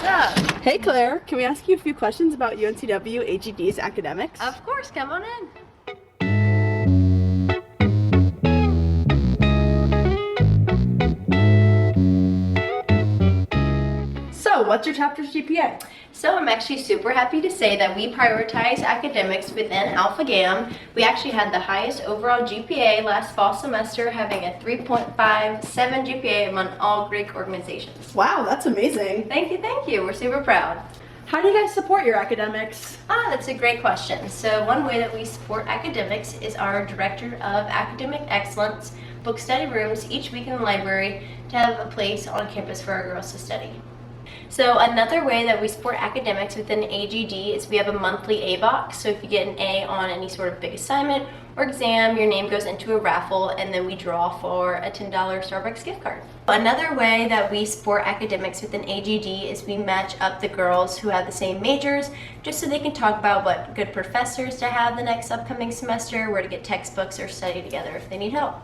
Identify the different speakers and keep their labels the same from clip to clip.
Speaker 1: What's up?
Speaker 2: Hey Claire, can we ask you a few questions about UNCW AGD's academics?
Speaker 1: Of course, come on in.
Speaker 2: So, what's your chapter's GPA?
Speaker 1: So I'm actually super happy to say that we prioritize academics within Alpha Gam. We actually had the highest overall GPA last fall semester, having a 3.57 GPA among all Greek organizations.
Speaker 2: Wow, that's amazing.
Speaker 1: Thank you. We're super proud.
Speaker 2: How do you guys support your academics?
Speaker 1: That's a great question. So one way that we support academics is our Director of Academic Excellence book study rooms each week in the library to have a place on campus for our girls to study. So another way that we support academics within AGD is we have a monthly A box. So if you get an A on any sort of big assignment or exam, your name goes into a raffle and then we draw for a $10 Starbucks gift card. Another way that we support academics within AGD is we match up the girls who have the same majors just so they can talk about what good professors to have the next upcoming semester, where to get textbooks or study together if they need help.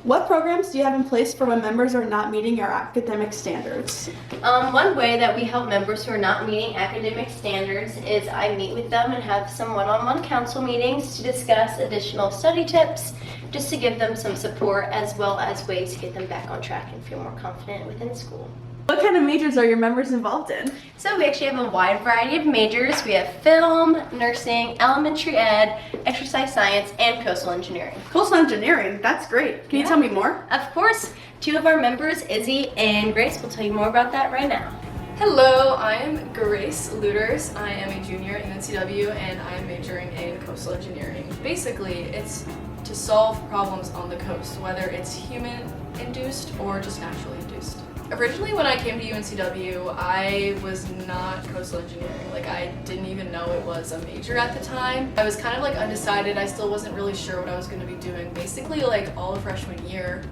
Speaker 2: What programs do you have in place for when members are not meeting your academic standards?
Speaker 1: One way that we help members who are not meeting academic standards is I meet with them and have some one-on-one council meetings to discuss additional study tips, just to give them some support as well as ways to get them back on track and feel more confident within school.
Speaker 2: What kind of majors are your members involved in?
Speaker 1: So we actually have a wide variety of majors. We have film, nursing, elementary ed, exercise science, and coastal engineering.
Speaker 2: Coastal engineering, that's great. Can you tell me more?
Speaker 1: Of course. Two of our members, Izzy and Grace, will tell you more about that right now.
Speaker 3: Hello, I am Grace Luders. I am a junior at UNCW and I am majoring in coastal engineering. Basically, it's to solve problems on the coast, whether it's human-induced or just naturally induced. Originally, when I came to UNCW, I was not coastal engineering. I didn't even know it was a major at the time. I was kind of undecided. I still wasn't really sure what I was going to be doing, basically all of freshman year.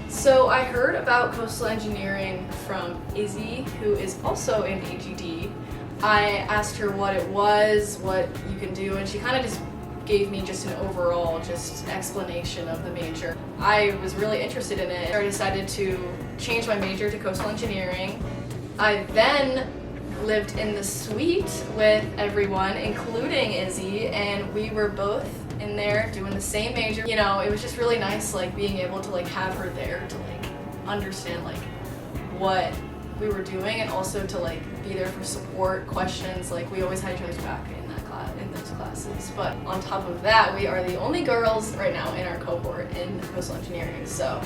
Speaker 3: So I heard about coastal engineering from Izzy, who is also in AGD. I asked her what it was, what you can do, and she kind of just gave me just an overall explanation of the major. I was really interested in it. I decided to change my major to coastal engineering. I then lived in the suite with everyone, including Izzy, and we were both in there doing the same major. You know, it was just really nice being able to have her there to understand what we were doing, and also to be there for support, questions. We always had each other's back in those classes. But on top of that, we are the only girls right now in our cohort in coastal engineering, so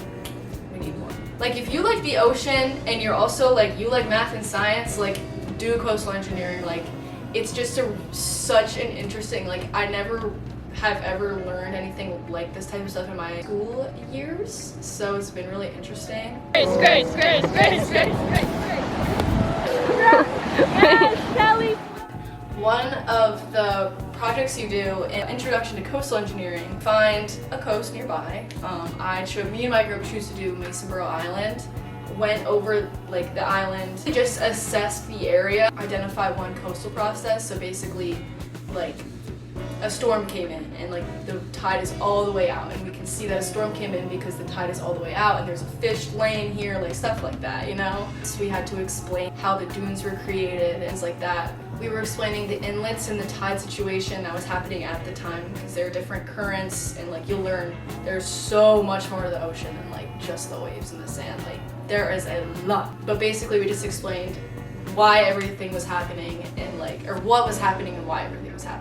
Speaker 3: we need more. If you like the ocean and you're also you like math and science, do coastal engineering. It's just such an interesting, I never have ever learned anything like this type of stuff in my school years, so it's been really interesting. Grace.
Speaker 2: Yes, Kelly!
Speaker 3: One of the projects you do in Introduction to Coastal Engineering, find a coast nearby. Me and my group choose to do Masonboro Island. Went over the island, just assess the area, identify one coastal process. So basically, a storm came in and the tide is all the way out, and we can see that a storm came in because the tide is all the way out and there's a fish laying here, stuff like that, you know? So we had to explain how the dunes were created and things like that. We were explaining the inlets and the tide situation that was happening at the time, because there are different currents, and you'll learn there's so much more to the ocean than just the waves and the sand. There is a lot. But basically we just explained why everything was happening and or what was happening and why everything was happening.